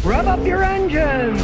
Rev up your engines!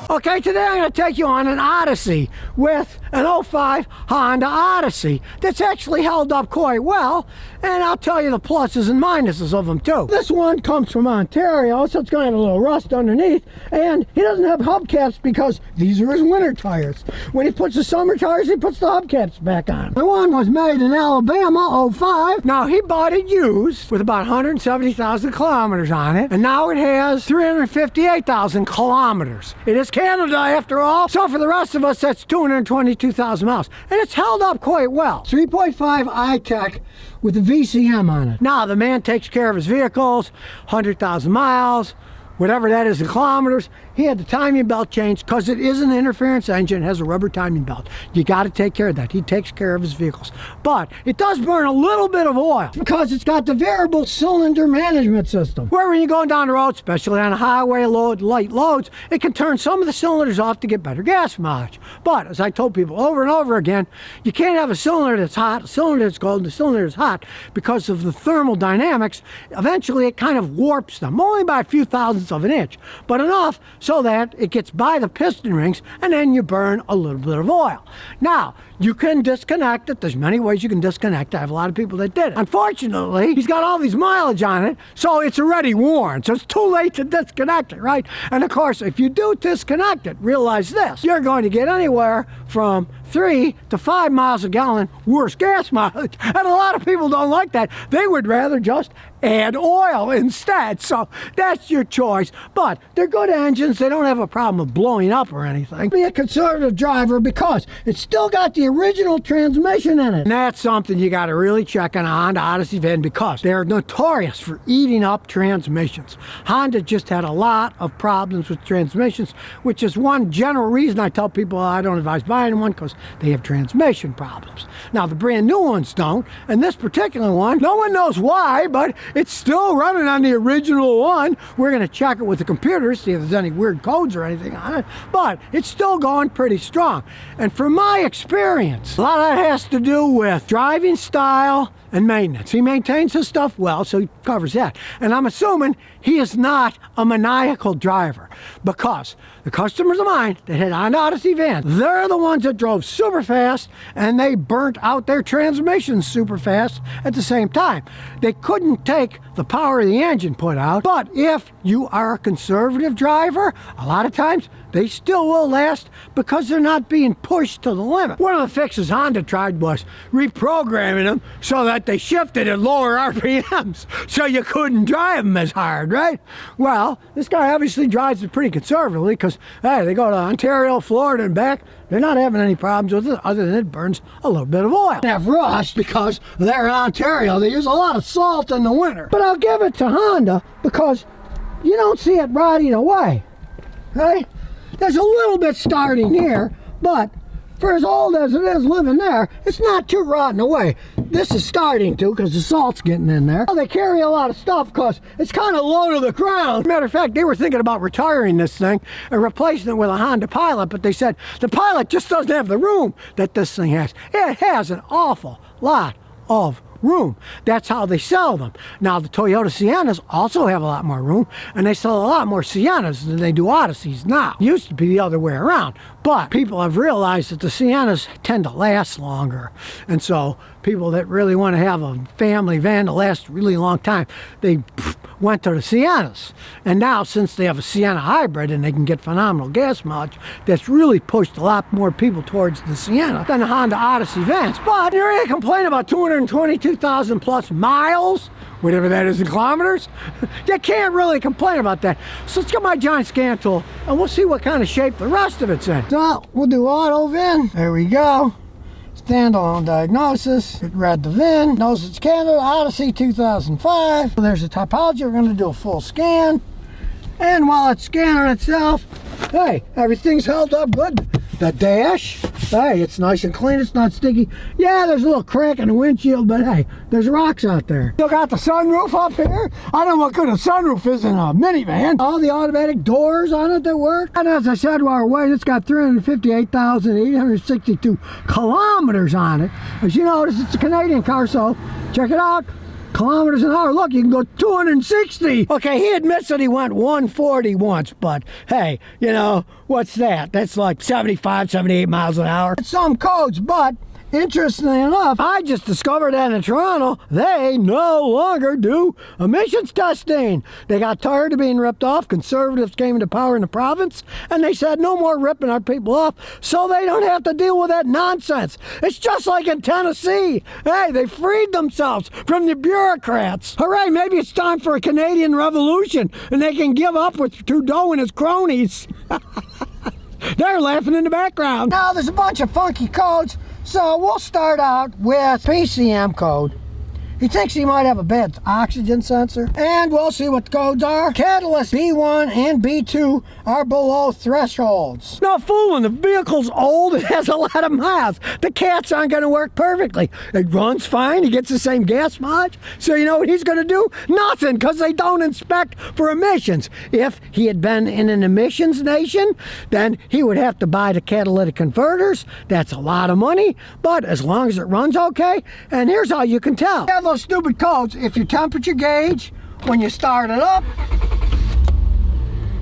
Okay, today I'm going to take you on an Odyssey with an 05 Honda Odyssey that's actually held up quite well, and I'll tell you the pluses and minuses of them too. This one comes from Ontario, so it's going to have a little rust underneath, and he doesn't have hubcaps because these are his winter tires. When he puts the summer tires, he puts the hubcaps back on. The one was made in Alabama, 05. Now, he bought it used with about 170,000 kilometers on it, and now it has 358,000 kilometers. It is Canada after all, so for the rest of us that's 222,000 miles, and it's held up quite well. 3.5 I-Tech with a VCM on it. Now the man takes care of his vehicles, 100,000 miles, whatever that is in kilometers. He had the timing belt changed because it is an interference engine, has a rubber timing belt. You got to take care of that. He takes care of his vehicles. But it does burn a little bit of oil because it's got the variable cylinder management system, where when you're going down the road, especially on a highway load, light loads, it can turn some of the cylinders off to get better gas mileage. But as I told people over and over again, you can't have a cylinder that's hot, a cylinder that's cold, and a cylinder that's hot because of the thermal dynamics. Eventually it kind of warps them, only by a few thousandths of an inch, but enough so that it gets by the piston rings, and then you burn a little bit of oil. Now, you can disconnect it. There's many ways you can disconnect it. I have a lot of people that did it. Unfortunately, he's got all these mileage on it, so it's already worn. So it's too late to disconnect it, right? And of course, if you do disconnect it, realize this. You're going to get anywhere from 3 to 5 miles a gallon worse gas mileage. And a lot of people don't like that. They would rather just add oil instead. So that's your choice. But they're good engines. They don't have a problem with blowing up or anything. Be a conservative driver because it's still got the original transmission in it. And that's something you got to really check on a Honda Odyssey van because they're notorious for eating up transmissions. Honda just had a lot of problems with transmissions, which is one general reason I tell people I don't advise buying one, because they have transmission problems. Now, the brand new ones don't, and this particular one, no one knows why, but it's still running on the original one. We're going to check it with the computer, see if there's any weird codes or anything on it, but it's still going pretty strong. And from my experience, a lot of that has to do with driving style and maintenance. He maintains his stuff well, so he covers that. And I'm assuming he is not a maniacal driver, because the customers of mine that had Honda Odyssey vans, they're the ones that drove super fast and they burnt out their transmissions super fast at the same time. They couldn't take the power of the engine put out, but if you are a conservative driver, a lot of times they still will last because they're not being pushed to the limit. One of the fixes Honda tried was reprogramming them so that they shifted at lower RPMs so you couldn't drive them as hard, right? Well, this guy obviously drives it pretty conservatively because, hey, they go to Ontario, Florida, and back. They're not having any problems with it other than it burns a little bit of oil. They have rust because they're in Ontario. They use a lot of salt in the winter. But I'll give it to Honda because you don't see it rotting away, right? There's a little bit starting here, but for as old as it is living there, it's not too rotten away. This is starting to because the salt's getting in there. Well, they carry a lot of stuff because it's kind of low to the ground. Matter of fact, they were thinking about retiring this thing and replacing it with a Honda Pilot, but they said the Pilot just doesn't have the room that this thing has. It has an awful lot of room. That's how they sell them. Now, the Toyota Siennas also have a lot more room, and they sell a lot more Siennas than they do Odysseys now. It used to be the other way around, but people have realized that the Siennas tend to last longer, and so people that really want to have a family van to last a really long time, they went to the Siennas. And now, since they have a Sienna hybrid and they can get phenomenal gas mileage, that's really pushed a lot more people towards the Sienna than the Honda Odyssey vans. But you're going to complain about 222,000 plus miles, whatever that is in kilometers. You can't really complain about that. So let's get my giant scan tool and we'll see what kind of shape the rest of it's in. So we'll do auto VIN. There we go. Standalone diagnosis. It read the VIN. Knows it's Canada Odyssey 2005. So there's the typology. We're going to do a full scan. And while it's scanning itself, hey, everything's held up good. The dash, hey, it's nice and clean, it's not sticky. Yeah, there's a little crack in the windshield, but hey, there's rocks out there. Still got the sunroof up here. I don't know what good a sunroof is in a minivan. All the automatic doors on it that work. And as I said while we're waiting, it's got 358,862 kilometers on it. As you notice, it's a Canadian car, so check it out. kilometers an hour. Look, you can go 260. Okay, he admits that he went 140 once, but hey, you know, what's that? That's like 75, 78 miles an hour. It's some codes, but interestingly enough, I just discovered that in Toronto, they no longer do emissions testing. They got tired of being ripped off. Conservatives came into power in the province, and they said no more ripping our people off, so they don't have to deal with that nonsense. It's just like in Tennessee. Hey, they freed themselves from the bureaucrats. Hooray, maybe it's time for a Canadian revolution, and they can give up with Trudeau and his cronies. They're laughing in the background. Now, there's a bunch of funky codes. So we'll start out with PCM code. He thinks he might have a bad oxygen sensor. And we'll see what the codes are. Catalyst B1 and B2 are below thresholds. No fooling, the vehicle's old, it has a lot of miles. The cats aren't gonna work perfectly. It runs fine, he gets the same gas mileage. So you know what he's gonna do? Nothing, because they don't inspect for emissions. If he had been in an emissions nation, then he would have to buy the catalytic converters. That's a lot of money, but as long as it runs okay, and here's how you can tell. Those stupid codes, if your temperature gauge when you start it up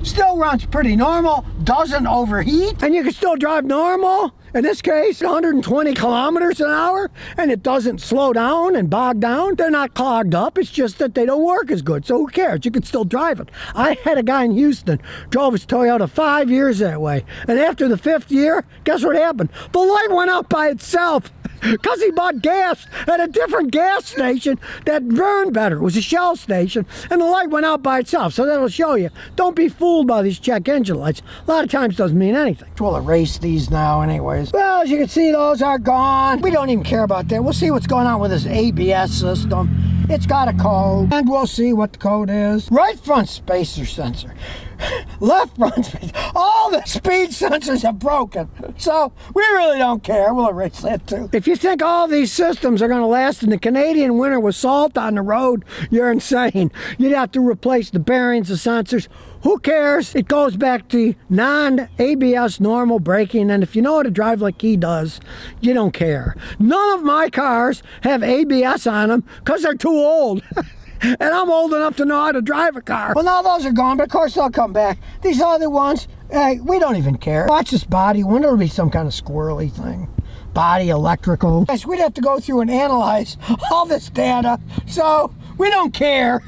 still runs pretty normal, doesn't overheat, and you can still drive normal, in this case 120 kilometers an hour, and it doesn't slow down and bog down, they're not clogged up, it's just that they don't work as good, so who cares, you can still drive it. I had a guy in Houston drove his Toyota 5 years that way, and after the 5th year, guess what happened? The light went out by itself. Because he bought gas at a different gas station that burned better. It was a Shell station, and the light went out by itself. So that'll show you. Don't be fooled by these check engine lights. A lot of times doesn't mean anything. We'll erase these now anyways. Well, as you can see, those are gone. We don't even care about that. We'll see what's going on with this ABS system. It's got a code, and we'll see what the code is. Right front spacer sensor. Left front spacer. All the speed sensors are broken. So we really don't care. We'll erase that too. If you think all these systems are going to last in the Canadian winter with salt on the road, you're insane. You'd have to replace the bearings, the sensors. Who cares? It goes back to non-ABS normal braking, and if you know how to drive like he does, you don't care. None of my cars have ABS on them because they're too old. And I'm old enough to know how to drive a car. Well, now those are gone, but of course they'll come back. These other ones, hey, we don't even care. Watch this body. I wonder if it'll be some kind of squirrely thing. Body electrical. Guys, we'd have to go through and analyze all this data, so we don't care.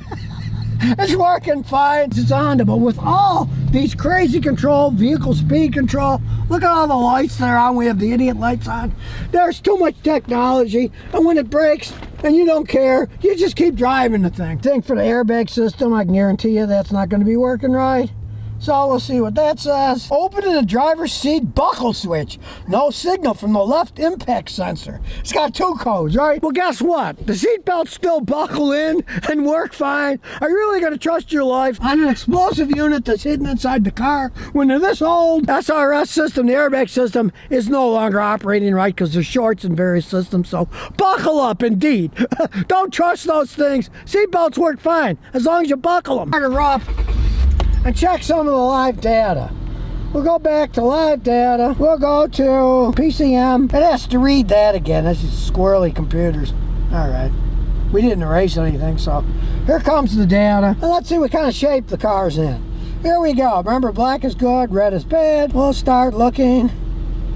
It's working fine. It's Honda, but with all these crazy control, vehicle speed control, look at all the lights that are on. We have the idiot lights on. There's too much technology, and when it breaks and you don't care, you just keep driving the thing. For the airbag system, I can guarantee you that's not going to be working right. So we'll see what that says. Opening the driver's seat buckle switch. No signal from the left impact sensor. It's got 2 codes, right? Well, guess what? The seatbelts still buckle in and work fine. Are you really going to trust your life on an explosive unit that's hidden inside the car when they're this old? SRS system, the airbag system, is no longer operating right because there's shorts in various systems. So buckle up, indeed. Don't trust those things. Seatbelts work fine as long as you buckle them. Start her up and check some of the live data. We'll go back to live data. We'll go to PCM. It has to read that again. This is squirrely computers. All right. We didn't erase anything, so here comes the data. And let's see what kind of shape the car's in. Here we go. Remember, black is good, red is bad. We'll start looking.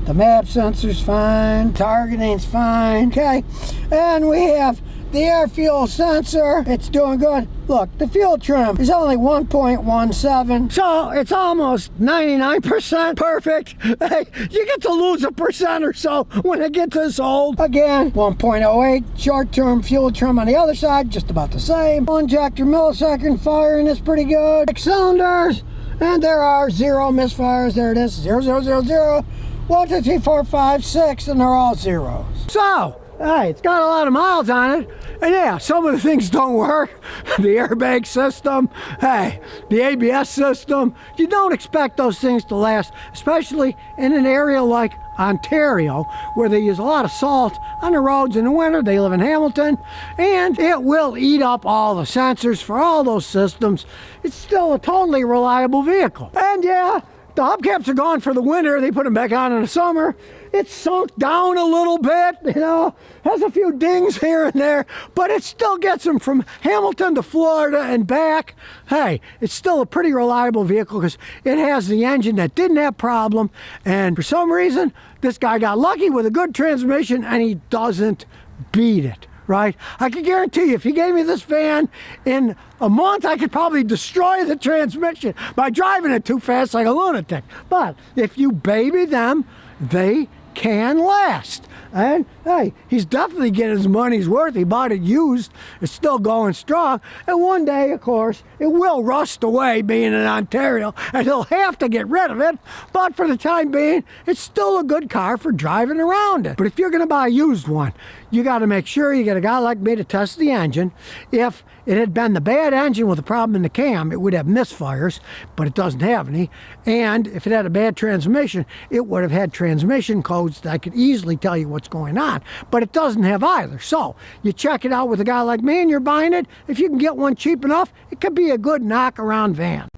The map sensor's fine. Targeting's fine. Okay. And we have the air fuel sensor. It's doing good. Look, the fuel trim is only 1.17, so it's almost 99% perfect. Hey, you get to lose 1% or so when it gets this old. Again, 1.08 short-term fuel trim on the other side, just about the same. Injector millisecond firing is pretty good. 6 cylinders, and there are 0 misfires. There it is, 0, 0, 0, 0. 1, 2, 3, 4, 5, 6, and they're all zeros. So, hey, it's got a lot of miles on it, and yeah, some of the things don't work. The airbag system, hey, the ABS system, you don't expect those things to last, especially in an area like Ontario, where they use a lot of salt on the roads in the winter. They live in Hamilton, and it will eat up all the sensors for all those systems. It's still a totally reliable vehicle. And yeah, the hubcaps are gone for the winter. They put them back on in the summer. it's sunk down a little bit, you know, has a few dings here and there, but it still gets them from Hamilton to Florida and back. Hey, it's still a pretty reliable vehicle because it has the engine that didn't have problem, and for some reason, this guy got lucky with a good transmission and he doesn't beat it. Right? I can guarantee you, if he gave me this van in a month, I could probably destroy the transmission by driving it too fast like a lunatic. But if you baby them, they can last. And hey, he's definitely getting his money's worth. He bought it used. It's still going strong. And one day, of course, it will rust away being in Ontario, and he'll have to get rid of it. But for the time being, it's still a good car for driving around it. But if you're going to buy a used one, you got to make sure you get a guy like me to test the engine. If it had been the bad engine with a problem in the cam, it would have misfires, but it doesn't have any. And if it had a bad transmission, it would have had transmission codes that I could easily tell you what's going on, but it doesn't have either. So you check it out with a guy like me and you're buying it. If you can get one cheap enough, it could be a good knock-around van.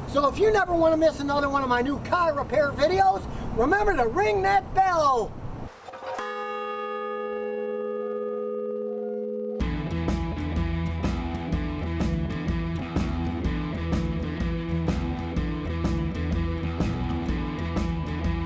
So if you never want to miss another one of my new car repair videos, remember to ring that bell.